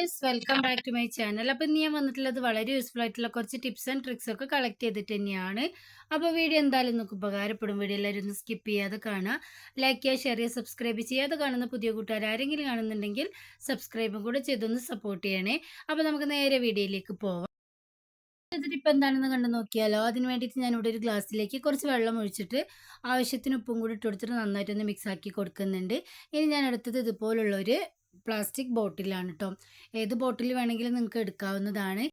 Viewers, welcome back to my channel. അപ്പോൾ ഇന്ന് ഞാൻ വന്നിട്ടുള്ളത് വളരെ യൂസ്ഫുൾ ആയിട്ടുള്ള കുറച്ച് ടിപ്സ് ആൻഡ് ട്രിക്സ് ഒക്കെ കളക്ട് ചെയ്തിട്ട് തന്നെയാണ്. അപ്പോൾ വീഡിയോ എന്തായാലും നിങ്ങൾക്ക് ഉപകാരപ്പെടും. വീഡിയോ എല്ലാവരും ഒന്ന് സ്കിപ്പ് ചെയ്യാതെ കാണുക, ലൈക്ക് ചെയ്യുക, ഷെയർ ചെയ്യുക, സബ്സ്ക്രൈബ് ചെയ്യാതെ കാണുന്ന പുതിയ കൂട്ടുകാർ ആരെങ്കിലും കാണുന്നുണ്ടെങ്കിൽ സബ്സ്ക്രൈബും കൂടെ ചെയ്തൊന്ന് സപ്പോർട്ട് ചെയ്യണേ. അപ്പോൾ നമുക്ക് നേരെ വീഡിയോയിലേക്ക് പോവാം. ഇപ്പം എന്താണെന്ന് കണ്ടു നോക്കിയാലോ. അതിന് വേണ്ടിയിട്ട് ഞാനിവിടെ ഒരു ഗ്ലാസ്സിലേക്ക് കുറച്ച് വെള്ളം ഒഴിച്ചിട്ട് ആവശ്യത്തിന് ഉപ്പും കൂടി ഇട്ട് കൊടുത്തിട്ട് നന്നായിട്ടൊന്ന് മിക്സ് ആക്കി കൊടുക്കുന്നുണ്ട്. ഇനി ഞാൻ എടുത്തത് ഇതുപോലുള്ളൊരു പ്ലാസ്റ്റിക് ബോട്ടിലാണ് കേട്ടോ. ഏത് ബോട്ടിൽ വേണമെങ്കിലും നിങ്ങൾക്ക് എടുക്കാവുന്നതാണ്.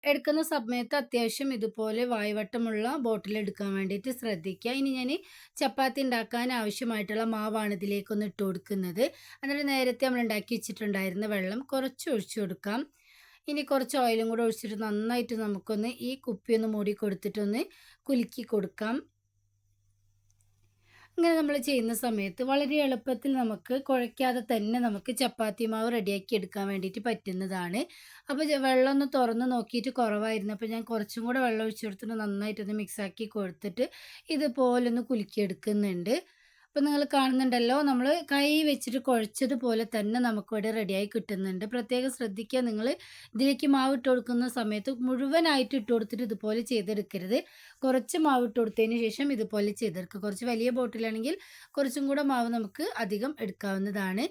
എടുക്കുന്ന സമയത്ത് അത്യാവശ്യം ഇതുപോലെ വായ്വട്ടമുള്ള ബോട്ടിൽ എടുക്കാൻ വേണ്ടിയിട്ട് ശ്രദ്ധിക്കുക. ഇനി ഞാൻ ചപ്പാത്തി ഉണ്ടാക്കാൻ ആവശ്യമായിട്ടുള്ള മാവാണ് ഇതിലേക്കൊന്ന് ഇട്ട് കൊടുക്കുന്നത്. എന്നിട്ട് നേരത്തെ നമ്മൾ ഉണ്ടാക്കി വെച്ചിട്ടുണ്ടായിരുന്ന വെള്ളം കുറച്ച് ഒഴിച്ചു കൊടുക്കാം. ഇനി കുറച്ച് ഓയിലും കൂടെ ഒഴിച്ചിട്ട് നന്നായിട്ട് നമുക്കൊന്ന് ഈ കുപ്പിയൊന്ന് മൂടി കൊടുത്തിട്ടൊന്ന് കുലുക്കി കൊടുക്കാം. ഇങ്ങനെ നമ്മൾ ചെയ്യുന്ന സമയത്ത് വളരെ എളുപ്പത്തിൽ നമുക്ക് കുഴയ്ക്കാതെ തന്നെ നമുക്ക് ചപ്പാത്തി മാവ് റെഡിയാക്കി എടുക്കാൻ വേണ്ടിയിട്ട് പറ്റുന്നതാണ്. അപ്പോൾ വെള്ളം ഒന്ന് തുറന്ന് നോക്കിയിട്ട് കുറവായിരുന്നു. അപ്പോൾ ഞാൻ കുറച്ചും കൂടെ വെള്ളം ഒഴിച്ച് കൊടുത്തിട്ട് നന്നായിട്ടൊന്ന് മിക്സാക്കി കൊടുത്തിട്ട് ഇതുപോലൊന്ന് കുലുക്കിയെടുക്കുന്നുണ്ട്. അപ്പോൾ നിങ്ങൾ കാണുന്നുണ്ടല്ലോ, നമ്മൾ കൈ വെച്ചിട്ട് കുഴച്ചതുപോലെ തന്നെ നമുക്കിവിടെ റെഡിയായി കിട്ടുന്നുണ്ട്. പ്രത്യേകം ശ്രദ്ധിക്കുക, നിങ്ങൾ ഇതിലേക്ക് മാവ് ഇട്ട് കൊടുക്കുന്ന സമയത്ത് മുഴുവനായിട്ട് ഇട്ട് കൊടുത്തിട്ട് ഇതുപോലെ ചെയ്തെടുക്കരുത്. കുറച്ച് മാവ് ഇട്ട് കൊടുത്തതിന് ശേഷം ഇതുപോലെ ചെയ്തെടുക്കുക. കുറച്ച് വലിയ ബോട്ടിലാണെങ്കിൽ കുറച്ചും കൂടെ മാവ് നമുക്ക് അധികം എടുക്കാവുന്നതാണ്.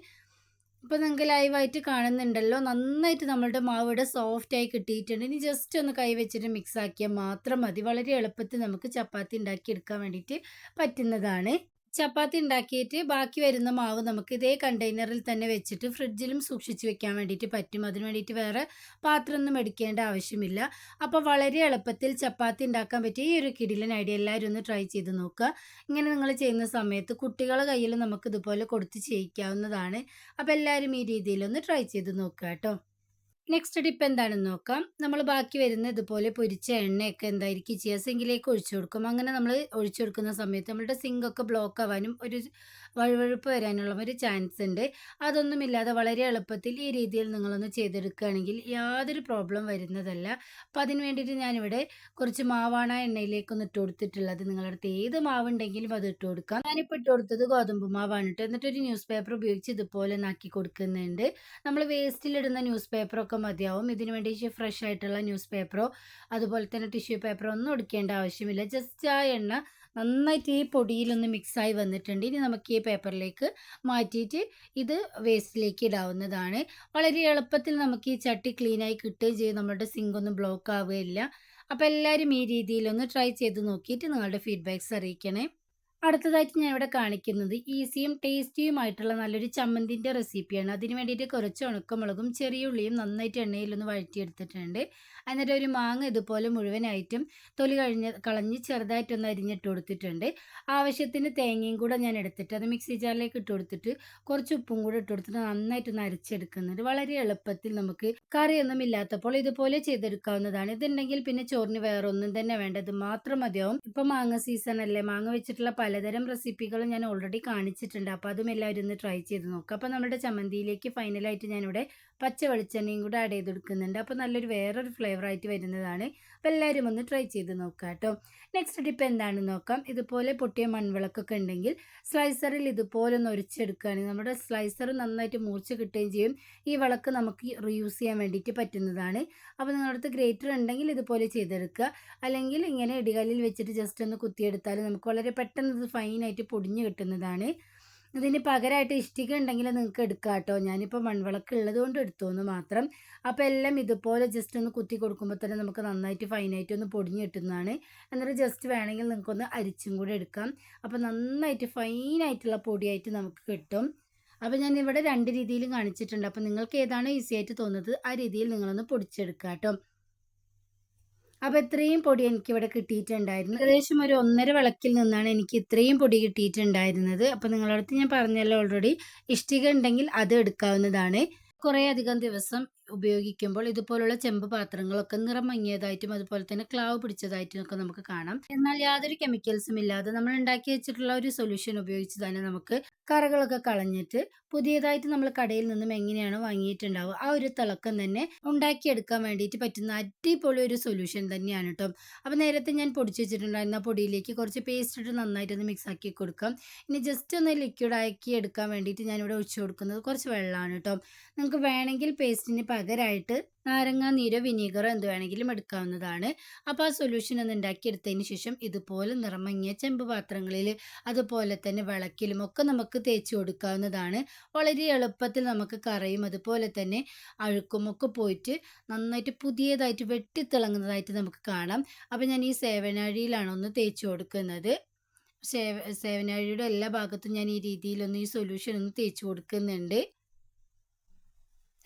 ഇപ്പോൾ നിങ്ങൾക്ക് ലൈവായിട്ട് കാണുന്നുണ്ടല്ലോ, നന്നായിട്ട് നമ്മളുടെ മാവ് ഇവിടെ സോഫ്റ്റായി കിട്ടിയിട്ടുണ്ട്. ഇനി ജസ്റ്റ് ഒന്ന് കൈ വെച്ചിട്ട് മിക്സ് ആക്കിയാൽ മാത്രം മതി. വളരെ എളുപ്പത്തിൽ നമുക്ക് ചപ്പാത്തി ഉണ്ടാക്കി എടുക്കാൻ വേണ്ടിയിട്ട് പറ്റുന്നതാണ്. ചപ്പാത്തി ഉണ്ടാക്കിയിട്ട് ബാക്കി വരുന്ന മാവ് നമുക്ക് ഇതേ കണ്ടെയ്നറിൽ തന്നെ വെച്ചിട്ട് ഫ്രിഡ്ജിലും സൂക്ഷിച്ച് വെക്കാൻ വേണ്ടിയിട്ട് പറ്റും. അതിന് വേണ്ടിയിട്ട് വേറെ പാത്രമൊന്നും എടുക്കേണ്ട ആവശ്യമില്ല. അപ്പോൾ വളരെ എളുപ്പത്തിൽ ചപ്പാത്തി ഉണ്ടാക്കാൻ പറ്റിയ ഈ ഒരു കിടിലൻ ഐഡിയ എല്ലാവരും ഒന്ന് ട്രൈ ചെയ്ത് നോക്കുക. ഇങ്ങനെ നിങ്ങൾ ചെയ്യുന്ന സമയത്ത് കുട്ടികളുടെ കയ്യിൽ നമുക്ക് ഇതുപോലെ കൊടുത്ത് ചെയ്യിക്കാവുന്നതാണ്. അപ്പോൾ എല്ലാവരും ഈ രീതിയിലൊന്ന് ട്രൈ ചെയ്ത് നോക്കുക കേട്ടോ. നെക്സ്റ്റ് ടിപ്പ് എന്താണെന്ന് നോക്കാം. നമ്മൾ ബാക്കി വരുന്ന ഇതുപോലെ പൊരിച്ച എണ്ണയൊക്കെ എന്തായിരിക്കും ചെയ്യുക, സിങ്കിലേക്ക് ഒഴിച്ചു കൊടുക്കും. അങ്ങനെ നമ്മൾ ഒഴിച്ചു കൊടുക്കുന്ന സമയത്ത് നമ്മളുടെ സിങ്കൊക്കെ ബ്ലോക്ക് ആവാനും ഒരു വഴുവഴുപ്പ് വരാനുള്ള ഒരു ചാൻസ് ഉണ്ട്. അതൊന്നുമില്ലാതെ വളരെ എളുപ്പത്തിൽ ഈ രീതിയിൽ നിങ്ങളൊന്ന് ചെയ്തെടുക്കുകയാണെങ്കിൽ യാതൊരു പ്രോബ്ലം വരുന്നതല്ല. അപ്പം അതിന് വേണ്ടിയിട്ട് ഞാനിവിടെ കുറച്ച് മാവാണ് എണ്ണയിലേക്കൊന്ന് ഇട്ട് കൊടുത്തിട്ടുള്ളത്. നിങ്ങളുടെ അടുത്ത് ഏത് മാവുണ്ടെങ്കിലും അത് ഇട്ട് കൊടുക്കാം. ഞാനിപ്പോൾ ഇട്ട് കൊടുത്തത് ഗോതമ്പ് മാവാണ് കേട്ടോ. എന്നിട്ടൊരു ന്യൂസ് പേപ്പർ ഉപയോഗിച്ച് ഇതുപോലെ നാക്കി കൊടുക്കുന്നുണ്ട്. നമ്മൾ വേസ്റ്റിലിടുന്ന ന്യൂസ് പേപ്പറൊക്കെ മതിയാവും. ഇതിന് വേണ്ടി ഫ്രഷ് ആയിട്ടുള്ള ന്യൂസ് പേപ്പറോ അതുപോലെ തന്നെ ടിഷ്യൂ പേപ്പറോ ഒന്നും എടുക്കേണ്ട ആവശ്യമില്ല. ജസ്റ്റ് ആ എണ്ണ നന്നായിട്ട് ഈ പൊടിയിലൊന്ന് മിക്സായി വന്നിട്ടുണ്ട്. ഇനി നമുക്ക് ഈ പേപ്പറിലേക്ക് മാറ്റിയിട്ട് ഇത് വേസ്റ്റിലേക്ക് ഇടാവുന്നതാണ്. വളരെ എളുപ്പത്തിൽ നമുക്ക് ഈ ചട്ടി ക്ലീനായി കിട്ടുകയും ചെയ്യും. നമ്മുടെ സിങ്കൊന്നും ബ്ലോക്ക് ആവുകയില്ല. അപ്പോൾ എല്ലാവരും ഈ രീതിയിലൊന്ന് ട്രൈ ചെയ്ത് നോക്കിയിട്ട് നിങ്ങളുടെ ഫീഡ്ബാക്ക്സ് അറിയിക്കണേ. അടുത്തതായിട്ട് ഞാൻ ഇവിടെ കാണിക്കുന്നത് ഈസിയും ടേസ്റ്റിയുമായിട്ടുള്ള നല്ലൊരു ചമ്മന്തിൻ്റെ റെസിപ്പിയാണ്. അതിന് വേണ്ടിയിട്ട് കുറച്ച് ഉണക്കമുളകും ചെറിയ ഉള്ളിയും നന്നായിട്ട് എണ്ണയിലൊന്ന് വഴറ്റിയെടുത്തിട്ടുണ്ട്. എന്നിട്ട് ഒരു മാങ്ങ ഇതുപോലെ മുഴുവനായിട്ടും തൊലി കളഞ്ഞ് ചെറുതായിട്ടൊന്ന് അരിഞ്ഞിട്ട് കൊടുത്തിട്ടുണ്ട്. ആവശ്യത്തിന് തേങ്ങയും കൂടെ ഞാൻ എടുത്തിട്ട് അത് മിക്സി ജാറിലേക്ക് ഇട്ട് കൊടുത്തിട്ട് കുറച്ച് ഉപ്പും കൂടെ ഇട്ട് കൊടുത്തിട്ട് നന്നായിട്ടൊന്ന് അരച്ചെടുക്കുന്നുണ്ട്. വളരെ എളുപ്പത്തിൽ നമുക്ക് കറിയൊന്നും ഇല്ലാത്തപ്പോൾ ഇതുപോലെ ചെയ്തെടുക്കാവുന്നതാണ്. ഇതുണ്ടെങ്കിൽ പിന്നെ ചോറിന് വേറെ ഒന്നും തന്നെ വേണ്ട, ഇത് മാത്രം മതിയാവും. ഇപ്പം മാങ്ങ സീസൺ അല്ലേ, മാങ്ങ വെച്ചിട്ടുള്ള പലതരം റെസിപ്പികളും ഞാൻ ഓൾറെഡി കാണിച്ചിട്ടുണ്ട്. അപ്പോൾ അതും എല്ലാവരും ഒന്ന് ട്രൈ ചെയ്ത് നോക്കുക. അപ്പോൾ നമ്മുടെ ചമ്മന്തിയിലേക്ക് ഫൈനലായിട്ട് ഞാനിവിടെ പച്ച വെളിച്ചെണ്ണയും കൂടെ ആഡ് ചെയ്ത് കൊടുക്കുന്നുണ്ട്. അപ്പോൾ നല്ലൊരു വേറൊരു ഫ്ലേവറായിട്ട് വരുന്നതാണ്. അപ്പോൾ എല്ലാവരും ഒന്ന് ട്രൈ ചെയ്ത് നോക്കുക കേട്ടോ. നെക്സ്റ്റ് ടിപ്പ് എന്താണെന്ന് നോക്കാം. ഇതുപോലെ പൊട്ടിയ മൺവിളക്കൊക്കെ ഉണ്ടെങ്കിൽ സ്ലൈസറിൽ ഇതുപോലെ ഒന്ന് ഒരിച്ചെടുക്കുകയാണെങ്കിൽ നമ്മുടെ സ്ലൈസർ നന്നായിട്ട് മൂർച്ച കിട്ടുകയും ചെയ്യും. ഈ വിളക്ക് നമുക്ക് റീയൂസ് ചെയ്യാൻ വേണ്ടിയിട്ട് പറ്റുന്നതാണ്. അപ്പോൾ നിങ്ങളുടെ അടുത്ത് ഗ്രേറ്റർ ഉണ്ടെങ്കിൽ ഇതുപോലെ ചെയ്തെടുക്കുക. അല്ലെങ്കിൽ ഇങ്ങനെ ഇടികല്ലിൽ വെച്ചിട്ട് ജസ്റ്റ് ഒന്ന് കുത്തിയെടുത്താൽ നമുക്ക് വളരെ പെട്ടെന്ന് ഇത് ഫൈനായിട്ട് പൊടിഞ്ഞ് കിട്ടുന്നതാണ്. ഇതിന് പകരമായിട്ട് ഇഷ്ടിക ഉണ്ടെങ്കിൽ നിങ്ങൾക്ക് എടുക്കാം കേട്ടോ. ഞാനിപ്പോൾ മൺവിളക്ക് ഉള്ളത് കൊണ്ട് എടുത്തോന്ന് മാത്രം. അപ്പോൾ എല്ലാം ഇതുപോലെ ജസ്റ്റ് ഒന്ന് കുത്തി കൊടുക്കുമ്പോൾ തന്നെ നമുക്ക് നന്നായിട്ട് ഫൈനായിട്ട് ഒന്ന് പൊടിഞ്ഞ് കിട്ടുന്നതാണ്. എന്നിട്ട് ജസ്റ്റ് വേണമെങ്കിൽ നിങ്ങൾക്കൊന്ന് അരിച്ചും കൂടെ എടുക്കാം. അപ്പോൾ നന്നായിട്ട് ഫൈനായിട്ടുള്ള പൊടിയായിട്ട് നമുക്ക് കിട്ടും. അപ്പോൾ ഞാൻ ഇവിടെ രണ്ട് രീതിയിലും കാണിച്ചിട്ടുണ്ട്. അപ്പോൾ നിങ്ങൾക്ക് ഏതാണോ ഈസി ആയിട്ട് തോന്നുന്നത് ആ രീതിയിൽ നിങ്ങളൊന്ന് പൊടിച്ചെടുക്കുക കേട്ടോ. അപ്പോൾ ഇത്രയും പൊടി എനിക്കിവിടെ കിട്ടിയിട്ടുണ്ടായിരുന്നു. ഏകദേശം ഒരു 1.5 വിളക്കിൽ നിന്നാണ് എനിക്ക് ഇത്രയും പൊടി കിട്ടിയിട്ടുണ്ടായിരുന്നത്. അപ്പോൾ നിങ്ങളുടെ അടുത്ത് ഞാൻ പറഞ്ഞല്ലോ ഓൾറെഡി, ഇഷ്ടിക ഉണ്ടെങ്കിൽ അത് എടുക്കാവുന്നതാണ്. കുറേ അധികം ദിവസം ഉപയോഗിക്കുമ്പോൾ ഇതുപോലുള്ള ചെമ്പ് പാത്രങ്ങളൊക്കെ നിറം മങ്ങിയതായിട്ടും അതുപോലെ തന്നെ ക്ലാവ് പിടിച്ചതായിട്ടും ഒക്കെ നമുക്ക് കാണാം. എന്നാൽ യാതൊരു കെമിക്കൽസും ഇല്ലാതെ നമ്മൾ ഉണ്ടാക്കി വെച്ചിട്ടുള്ള ഒരു സൊല്യൂഷൻ ഉപയോഗിച്ച് തന്നെ നമുക്ക് കറകളൊക്കെ കളഞ്ഞിട്ട് പുതിയതായിട്ട് നമ്മൾ കടയിൽ നിന്നും എങ്ങനെയാണോ വാങ്ങിയിട്ടുണ്ടാവുക ആ ഒരു തിളക്കം തന്നെ ഉണ്ടാക്കിയെടുക്കാൻ വേണ്ടിയിട്ട് പറ്റുന്ന അടിപൊളി ഒരു സൊല്യൂഷൻ തന്നെയാണ് കേട്ടോ. അപ്പോൾ നേരത്തെ ഞാൻ പൊടിച്ച് വെച്ചിട്ടുണ്ടായിരുന്ന പൊടിയിലേക്ക് കുറച്ച് പേസ്റ്റ് ഇട്ട് നന്നായിട്ടൊന്ന് മിക്സ് ആക്കി കൊടുക്കാം. ഇനി ജസ്റ്റ് ഒന്ന് ലിക്വിഡ് ആക്കി എടുക്കാൻ വേണ്ടിയിട്ട് ഞാനിവിടെ ഒഴിച്ചു കൊടുക്കുന്നത് കുറച്ച് വെള്ളമാണ് കേട്ടോ. നിങ്ങൾക്ക് വേണമെങ്കിൽ പേസ്റ്റിന് പകരമായിട്ട് നാരങ്ങാ നീരോ വിനീഗറോ എന്ത് വേണമെങ്കിലും എടുക്കാവുന്നതാണ്. അപ്പോൾ ആ സൊല്യൂഷൻ ഒന്ന് ഉണ്ടാക്കിയെടുത്തതിന് ശേഷം ഇതുപോലെ നിറമങ്ങിയ ചെമ്പ് പാത്രങ്ങളിൽ അതുപോലെ തന്നെ വിളക്കിലും ഒക്കെ നമുക്ക് തേച്ച് കൊടുക്കാവുന്നതാണ്. വളരെ എളുപ്പത്തിൽ നമുക്ക് കറയും അതുപോലെ തന്നെ അഴുക്കുമൊക്കെ പോയിട്ട് നന്നായിട്ട് പുതിയതായിട്ട് വെട്ടിത്തിളങ്ങുന്നതായിട്ട് നമുക്ക് കാണാം. അപ്പോൾ ഞാൻ ഈ സേവനാഴിയിലാണ് ഒന്ന് തേച്ച് കൊടുക്കുന്നത്. സേവനാഴിയുടെ എല്ലാ ഭാഗത്തും ഞാൻ ഈ രീതിയിലൊന്ന് ഈ സൊല്യൂഷൻ ഒന്ന് തേച്ച് കൊടുക്കുന്നുണ്ട്.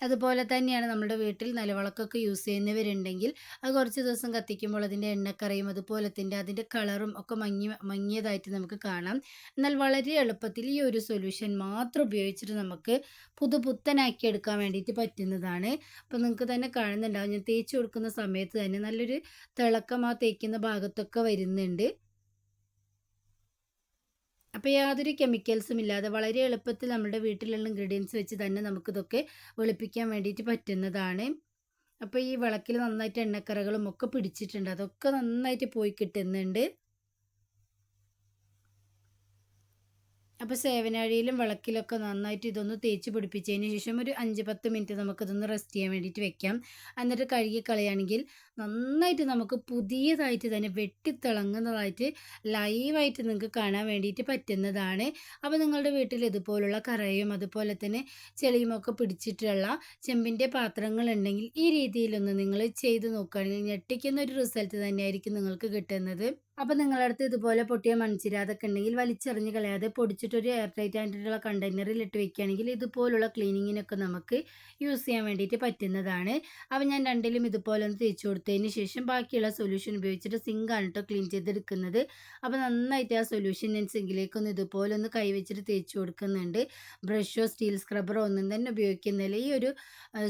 അതുപോലെ തന്നെയാണ് നമ്മുടെ വീട്ടിൽ നിലവിളക്കൊക്കെ യൂസ് ചെയ്യുന്നവരുണ്ടെങ്കിൽ അത് കുറച്ച് ദിവസം കത്തിക്കുമ്പോൾ അതിൻ്റെ എണ്ണക്കറയും അതുപോലെ തന്നെ അതിൻ്റെ കളറും ഒക്കെ മങ്ങിയതായിട്ട് നമുക്ക് കാണാം. എന്നാൽ വളരെ എളുപ്പത്തിൽ ഈ ഒരു സൊല്യൂഷൻ മാത്രം ഉപയോഗിച്ചിട്ട് നമുക്ക് പുതുപുത്തനാക്കി എടുക്കാൻ വേണ്ടിയിട്ട് പറ്റുന്നതാണ്. അപ്പോൾ നിങ്ങൾക്ക് തന്നെ കാണുന്നുണ്ടാവും, ഞാൻ തേച്ച് കൊടുക്കുന്ന സമയത്ത് തന്നെ നല്ലൊരു തിളക്കം ആ തേക്കുന്ന ഭാഗത്തൊക്കെ വരുന്നുണ്ട്. അപ്പോൾ യാതൊരു കെമിക്കൽസും ഇല്ലാതെ വളരെ എളുപ്പത്തിൽ നമ്മുടെ വീട്ടിലുള്ള ഇൻഗ്രീഡിയൻസ് വെച്ച് തന്നെ നമുക്കിതൊക്കെ വെളുപ്പിക്കാൻ വേണ്ടിയിട്ട് പറ്റുന്നതാണ്. അപ്പോൾ ഈ വിളക്കിൽ നന്നായിട്ട് എണ്ണക്കറകളും ഒക്കെ പിടിച്ചിട്ടുണ്ട്, അതൊക്കെ നന്നായിട്ട് പോയി കിട്ടുന്നുണ്ട്. അപ്പോൾ സേവനാഴിയിലും വിളക്കിലൊക്കെ നന്നായിട്ട് ഇതൊന്ന് തേച്ച് പിടിപ്പിച്ചതിന് ശേഷം ഒരു 5-10 മിനിറ്റ് നമുക്കിതൊന്ന് റെസ്റ്റ് ചെയ്യാൻ വേണ്ടിയിട്ട് വെക്കാം. എന്നിട്ട് കഴുകി കളയുകയാണെങ്കിൽ നന്നായിട്ട് നമുക്ക് പുതിയതായിട്ട് തന്നെ വെട്ടിത്തിളങ്ങുന്നതായിട്ട് ലൈവായിട്ട് നിങ്ങൾക്ക് കാണാൻ വേണ്ടിയിട്ട് പറ്റുന്നതാണ്. അപ്പോൾ നിങ്ങളുടെ വീട്ടിൽ ഇതുപോലുള്ള കറയും അതുപോലെ തന്നെ ചെളിയുമൊക്കെ പിടിച്ചിട്ടുള്ള ചെമ്പിൻ്റെ പാത്രങ്ങളുണ്ടെങ്കിൽ ഈ രീതിയിലൊന്ന് നിങ്ങൾ ചെയ്ത് നോക്കുകയാണെങ്കിൽ ഞെട്ടിക്കുന്ന ഒരു റിസൾട്ട് തന്നെയായിരിക്കും നിങ്ങൾക്ക് കിട്ടുന്നത്. അപ്പോൾ നിങ്ങളുടെ അടുത്ത് ഇതുപോലെ പൊട്ടിയ മൺചിര അതൊക്കെ ഉണ്ടെങ്കിൽ വലിച്ചെറിഞ്ഞ് കളയാതെ പൊടിച്ചിട്ടൊരു എയർ ടൈറ്റ് ആയിട്ടുള്ള കണ്ടെയ്നറിൽ ഇട്ട് വെക്കുകയാണെങ്കിൽ ഇതുപോലുള്ള ക്ലീനിങ്ങിനൊക്കെ നമുക്ക് യൂസ് ചെയ്യാൻ വേണ്ടിയിട്ട് പറ്റുന്നതാണ്. അപ്പോൾ ഞാൻ രണ്ടിലും ഇതുപോലെ ഒന്ന് തേച്ച് കൊടുത്തതിന് ശേഷം ബാക്കിയുള്ള സൊല്യൂഷൻ ഉപയോഗിച്ചിട്ട് സിങ്കാണ് കേട്ടോ ക്ലീൻ ചെയ്തെടുക്കുന്നത്. അപ്പോൾ നന്നായിട്ട് ആ സൊല്യൂഷൻ ഞാൻ സിങ്കിലേക്കൊന്ന് ഇതുപോലെ ഒന്ന് കൈവച്ചിട്ട് തേച്ച് കൊടുക്കുന്നുണ്ട്. ബ്രഷോ സ്റ്റീൽ സ്ക്രബ്ബറോ ഒന്നും തന്നെ ഉപയോഗിക്കുന്നില്ല. ഈ ഒരു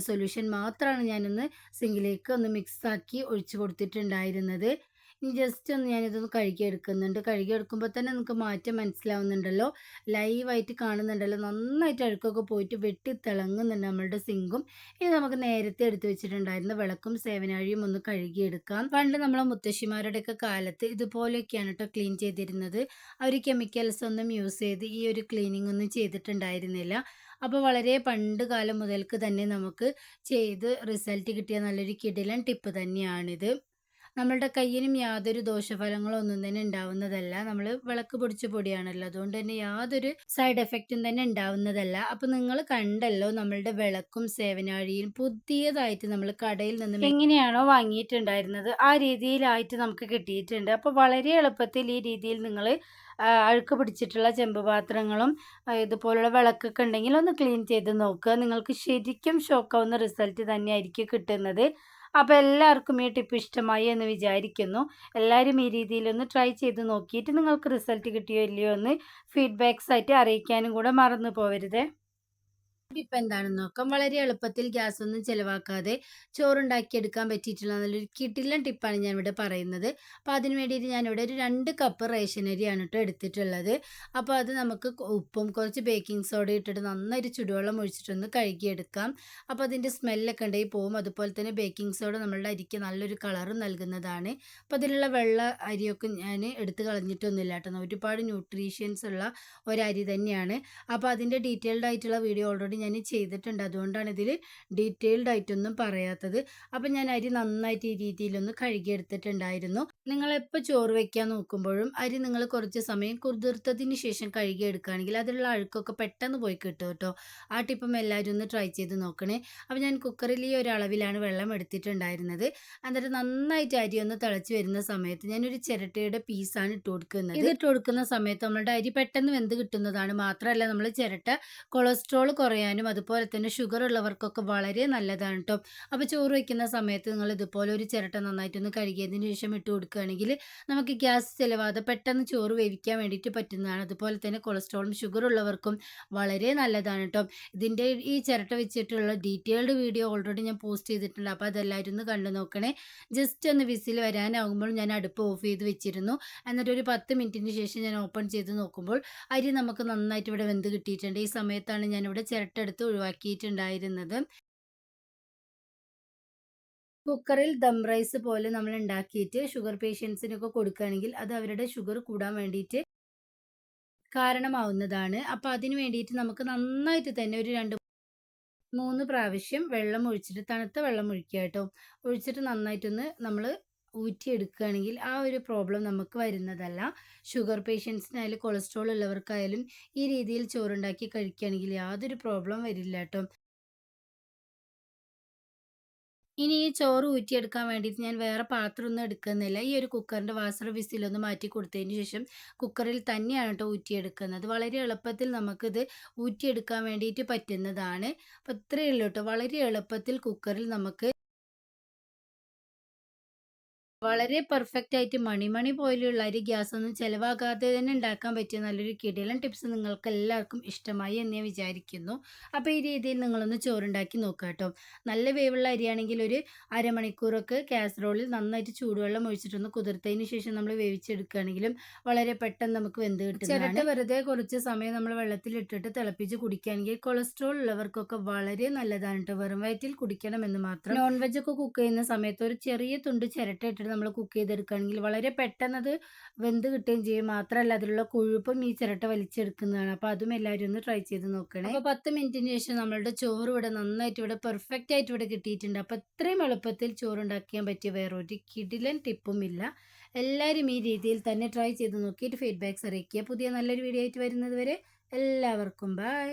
സൊല്യൂഷൻ മാത്രമാണ് ഞാനൊന്ന് സിങ്കിലേക്ക് ഒന്ന് മിക്സാക്കി ഒഴിച്ച് കൊടുത്തിട്ടുണ്ടായിരുന്നത്. ഇനി ജസ്റ്റ് ഒന്ന് ഞാനിതൊന്ന് കഴുകിയെടുക്കുന്നുണ്ട്. കഴുകിയെടുക്കുമ്പോൾ തന്നെ നിങ്ങൾക്ക് മാറ്റം മനസ്സിലാവുന്നുണ്ടല്ലോ, ലൈവായിട്ട് കാണുന്നുണ്ടല്ലോ, നന്നായിട്ട് അഴുക്കൊക്കെ പോയിട്ട് വെട്ടിത്തിളങ്ങുന്നുണ്ട് നമ്മളുടെ സിങ്കും. ഇനി നമുക്ക് നേരത്തെ എടുത്ത് വെച്ചിട്ടുണ്ടായിരുന്ന വിളക്കും സേവനാഴിയും ഒന്ന് കഴുകിയെടുക്കാം. പണ്ട് നമ്മളെ മുത്തശ്ശിമാരുടെയൊക്കെ കാലത്ത് ഇതുപോലെയൊക്കെയാണ് കേട്ടോ ക്ലീൻ ചെയ്തിരുന്നത്. അവർ കെമിക്കൽസ് ഒന്നും യൂസ് ചെയ്ത് ഈ ഒരു ക്ലീനിങ് ഒന്നും ചെയ്തിട്ടുണ്ടായിരുന്നില്ല. അപ്പോൾ വളരെ പണ്ട് കാലം മുതൽക്ക് തന്നെ നമുക്ക് ചെയ്ത് റിസൾട്ട് കിട്ടിയ നല്ലൊരു കിടിലൻ ടിപ്പ് തന്നെയാണിത്. നമ്മളുടെ കയ്യിനും യാതൊരു ദോഷഫലങ്ങളോ ഒന്നും തന്നെ ഉണ്ടാവുന്നതല്ല. നമ്മൾ വിളക്ക് പൊടിച്ച പൊടിയാണല്ലോ, അതുകൊണ്ട് തന്നെ യാതൊരു സൈഡ് എഫക്റ്റും തന്നെ ഉണ്ടാവുന്നതല്ല. അപ്പോൾ നിങ്ങൾ കണ്ടല്ലോ നമ്മളുടെ വിളക്കും സേവനാഴിയും പുതിയതായിട്ട് നമ്മൾ കടയിൽ നിന്നും എങ്ങനെയാണോ വാങ്ങിയിട്ടുണ്ടായിരുന്നത് ആ രീതിയിലായിട്ട് നമുക്ക് കിട്ടിയിട്ടുണ്ട്. അപ്പോൾ വളരെ എളുപ്പത്തിൽ ഈ രീതിയിൽ നിങ്ങൾ അഴുക്ക് പിടിച്ചിട്ടുള്ള ചെമ്പ് പാത്രങ്ങളും ഇതുപോലുള്ള വിളക്കൊക്കെ ഉണ്ടെങ്കിൽ ഒന്ന് ക്ലീൻ ചെയ്ത് നോക്കുക. നിങ്ങൾക്ക് ശരിക്കും ഷോക്കാവുന്ന റിസൾട്ട് തന്നെയായിരിക്കും കിട്ടുന്നത്. അപ്പോൾ എല്ലാവർക്കും ഈ ടിപ്പ് ഇഷ്ടമായി എന്ന് വിചാരിക്കുന്നു. എല്ലാവരും ഈ രീതിയിലൊന്ന് ട്രൈ ചെയ്ത് നോക്കിയിട്ട് നിങ്ങൾക്ക് റിസൾട്ട് കിട്ടിയോ ഇല്ലയോ എന്ന് ഫീഡ്ബാക്സ് ആയിട്ട് അറിയിക്കാനും കൂടെ മറന്നു പോകരുത്. ടിപ്പ് എന്താണെന്ന് നോക്കാം. വളരെ എളുപ്പത്തിൽ ഗ്യാസ് ഒന്നും ചിലവാക്കാതെ ചോറുണ്ടാക്കിയെടുക്കാൻ പറ്റിയിട്ടുള്ള നല്ലൊരു കിടിലൻ ടിപ്പാണ് ഞാൻ ഇവിടെ പറയുന്നത്. അപ്പോൾ അതിന് വേണ്ടിയിട്ട് ഞാനിവിടെ ഒരു 2 കപ്പ് റേഷൻ അരിയാണ് കേട്ടോ എടുത്തിട്ടുള്ളത്. അപ്പോൾ അത് നമുക്ക് ഉപ്പും കുറച്ച് ബേക്കിംഗ് സോഡ ഇട്ടിട്ട് നന്നായിട്ട് ചുടുവെള്ളം ഒഴിച്ചിട്ടൊന്ന് കഴുകിയെടുക്കാം. അപ്പോൾ അതിൻ്റെ സ്മെല്ലൊക്കെ ഉണ്ടെങ്കിൽ പോവും. അതുപോലെ തന്നെ ബേക്കിംഗ് സോഡ നമ്മളുടെ അരിക്ക് നല്ലൊരു കളറും നൽകുന്നതാണ്. അപ്പോൾ അതിലുള്ള വെള്ള അരിയൊക്കെ ഞാൻ എടുത്ത് കളഞ്ഞിട്ടൊന്നുമില്ല കേട്ടോ. ഒരുപാട് ന്യൂട്രീഷ്യൻസ് ഉള്ള ഒരരി തന്നെയാണ്. അപ്പോൾ അതിൻ്റെ ഡീറ്റെയിൽഡ് ആയിട്ടുള്ള വീഡിയോ ഓൾറെഡി ഞാൻ ചെയ്തിട്ടുണ്ട്, അതുകൊണ്ടാണ് ഇതിൽ ഡീറ്റെയിൽഡ് ആയിട്ടൊന്നും പറയാത്തത്. അപ്പം ഞാൻ അരി നന്നായിട്ട് ഈ രീതിയിലൊന്ന് കഴുകിയെടുത്തിട്ടുണ്ടായിരുന്നു. നിങ്ങളെപ്പോൾ ചോറ് വയ്ക്കാൻ നോക്കുമ്പോഴും അരി നിങ്ങൾ കുറച്ച് സമയം കുതിർത്തതിന് ശേഷം കഴുകിയെടുക്കുകയാണെങ്കിൽ അതിലുള്ള അഴുക്കൊക്കെ പെട്ടെന്ന് പോയി കിട്ടും കേട്ടോ. ആ ടിപ്പും എല്ലാവരും ഒന്ന് ട്രൈ ചെയ്ത് നോക്കണേ. അപ്പോൾ ഞാൻ കുക്കറിൽ ഈ ഒരു അളവിലാണ് വെള്ളം എടുത്തിട്ടുണ്ടായിരുന്നത്. എന്നിട്ട് നന്നായിട്ട് അരി ഒന്ന് തിളച്ച് വരുന്ന സമയത്ത് ഞാനൊരു ചിരട്ടയുടെ പീസാണ് ഇട്ട് കൊടുക്കുന്നത്. ഇത് ഇട്ട് കൊടുക്കുന്ന സമയത്ത് നമ്മളുടെ അരി പെട്ടെന്ന് വെന്ത് കിട്ടുന്നതാണ്. മാത്രമല്ല നമ്മൾ ചിരട്ട കൊളസ്ട്രോൾ കുറയാൻ കുറയാനും അതുപോലെ തന്നെ ഷുഗർ ഉള്ളവർക്കൊക്കെ വളരെ നല്ലതാണ് കേട്ടോ. അപ്പോൾ ചോറ് വയ്ക്കുന്ന സമയത്ത് നിങ്ങൾ ഇതുപോലെ ഒരു ചിരട്ട നന്നായിട്ടൊന്ന് കഴുകിയതിന് ശേഷം ഇട്ട് കൊടുക്കുകയാണെങ്കിൽ നമുക്ക് ഗ്യാസ് ചിലവാതെ പെട്ടെന്ന് ചോറ് വേവിക്കാൻ വേണ്ടിയിട്ട് പറ്റുന്നതാണ്. അതുപോലെ തന്നെ കൊളസ്ട്രോളും ഷുഗർ ഉള്ളവർക്കും വളരെ നല്ലതാണ് കേട്ടോ. ഇതിൻ്റെ ഈ ചിരട്ട വെച്ചിട്ടുള്ള ഡീറ്റെയിൽഡ് വീഡിയോ ഓൾറെഡി ഞാൻ പോസ്റ്റ് ചെയ്തിട്ടുണ്ട്. അപ്പോൾ അതെല്ലാവരും ഒന്ന് കണ്ടു നോക്കണേ. ജസ്റ്റ് ഒന്ന് വിസിൽ വരാനാകുമ്പോൾ ഞാൻ അടുപ്പ് ഓഫ് ചെയ്ത് വെച്ചിരുന്നു. എന്നിട്ട് ഒരു 10 മിനിറ്റിന് ശേഷം ഞാൻ ഓപ്പൺ ചെയ്ത് നോക്കുമ്പോൾ അരി നമുക്ക് നന്നായിട്ട് ഇവിടെ വെന്ത് കിട്ടിയിട്ടുണ്ട്. ഈ സമയത്താണ് ഞാനിവിടെ ചിരട്ട എടുത്ത് ഒഴിവാക്കിയിട്ടുണ്ടായിരുന്നത്. കുക്കറിൽ ദം റൈസ് പോലെ നമ്മൾ ഉണ്ടാക്കിയിട്ട് ഷുഗർ പേഷ്യൻസിനൊക്കെ കൊടുക്കുകയാണെങ്കിൽ അത് അവരുടെ ഷുഗർ കൂടാൻ വേണ്ടിയിട്ട് കാരണമാവുന്നതാണ്. അപ്പോൾ അതിന് വേണ്ടിയിട്ട് നമുക്ക് നന്നായിട്ട് തന്നെ ഒരു 2, 3 പ്രാവശ്യം വെള്ളം ഒഴിച്ചിട്ട് തണുത്ത വെള്ളം ഒഴിക്കുക കേട്ടോ. ഒഴിച്ചിട്ട് നന്നായിട്ടൊന്ന് നമ്മൾ ഊറ്റിയെടുക്കുകയാണെങ്കിൽ ആ ഒരു പ്രോബ്ലം നമുക്ക് വരുന്നതല്ല. ഷുഗർ പേഷ്യൻസിനായാലും കൊളസ്ട്രോൾ ഉള്ളവർക്കായാലും ഈ രീതിയിൽ ചോറുണ്ടാക്കി കഴിക്കുകയാണെങ്കിൽ യാതൊരു പ്രോബ്ലം വരില്ല കേട്ടോ. ഇനി ഈ ചോറ് ഊറ്റിയെടുക്കാൻ വേണ്ടിയിട്ട് ഞാൻ വേറെ പാത്രമൊന്നും എടുക്കുന്നില്ല. ഈ ഒരു കുക്കറിൻ്റെ വാസർ വിസിലൊന്ന് മാറ്റി കൊടുത്തതിന് ശേഷം കുക്കറിൽ തന്നെയാണ് കേട്ടോ ഊറ്റിയെടുക്കുന്നത്. വളരെ എളുപ്പത്തിൽ നമുക്കിത് ഊറ്റിയെടുക്കാൻ വേണ്ടിയിട്ട് പറ്റുന്നതാണ്. അപ്പോൾ ഇത്രയേ ഉള്ളൂ കേട്ടോ. വളരെ എളുപ്പത്തിൽ കുക്കറിൽ നമുക്ക് വളരെ പെർഫെക്റ്റ് ആയിട്ട് മണി പോലെയുള്ള അരി ഗ്യാസൊന്നും ചിലവാകാതെ തന്നെ ഉണ്ടാക്കാൻ പറ്റിയ നല്ലൊരു കിടിലൻ ടിപ്സ് നിങ്ങൾക്ക് എല്ലാവർക്കും ഇഷ്ടമായി എന്ന് ഞാൻ വിചാരിക്കുന്നു. അപ്പോൾ ഈ രീതിയിൽ നിങ്ങളൊന്ന് ചോറുണ്ടാക്കി നോക്കുക കേട്ടോ. നല്ല വേവുള്ള അരിയാണെങ്കിൽ ഒരു അരമണിക്കൂറൊക്കെ കാസറോളിൽ നന്നായിട്ട് ചൂടുവെള്ളം ഒഴിച്ചിട്ടൊന്ന് കുതിർത്തതിന് ശേഷം നമ്മൾ വേവിച്ചെടുക്കുകയാണെങ്കിലും വളരെ പെട്ടെന്ന് നമുക്ക് വെന്ത് കിട്ടുന്നതാണ്. ചിരട്ട വെറുതെ കുറച്ച് സമയം നമ്മൾ വെള്ളത്തിലിട്ടിട്ട് തിളപ്പിച്ച് കുടിക്കുകയാണെങ്കിൽ കൊളസ്ട്രോൾ ഉള്ളവർക്കൊക്കെ വളരെ നല്ലതാണ് കേട്ടോ. വെറും വയറ്റിൽ കുടിക്കണമെന്ന് മാത്രം. നോൺ വെജ് ഒക്കെ കുക്ക് ചെയ്യുന്ന സമയത്ത് ഒരു ചെറിയ തുണ്ട് ചിരട്ട ഇട്ടിട്ട് നമ്മൾ കുക്ക് ചെയ്തെടുക്കുകയാണെങ്കിൽ വളരെ പെട്ടെന്ന് അത് വെന്ത് കിട്ടുകയും ചെയ്യും. മാത്രമല്ല അതിലുള്ള കൊഴുപ്പും ഈ ചിരട്ട വലിച്ചെടുക്കുന്നതാണ്. അപ്പോൾ അതും എല്ലാവരും ഒന്ന് ട്രൈ ചെയ്ത് നോക്കണേ. അപ്പോൾ 10 മിനിറ്റിന് ശേഷം നമ്മളുടെ ചോറ് ഇവിടെ നന്നായിട്ട് ഇവിടെ പെർഫെക്റ്റ് ആയിട്ട് ഇവിടെ കിട്ടിയിട്ടുണ്ട്. അപ്പോൾ ഇത്രയും എളുപ്പത്തിൽ ചോറുണ്ടാക്കാൻ പറ്റിയ വേറൊരു കിടിലൻ ടിപ്പും ഇല്ല. എല്ലാവരും ഈ രീതിയിൽ തന്നെ ട്രൈ ചെയ്ത് നോക്കിയിട്ട് ഫീഡ്ബാക്ക്സ് അറിയിക്കുക. പുതിയ നല്ലൊരു വീഡിയോ ആയിട്ട് വരുന്നത് വരെ എല്ലാവർക്കും ബൈ.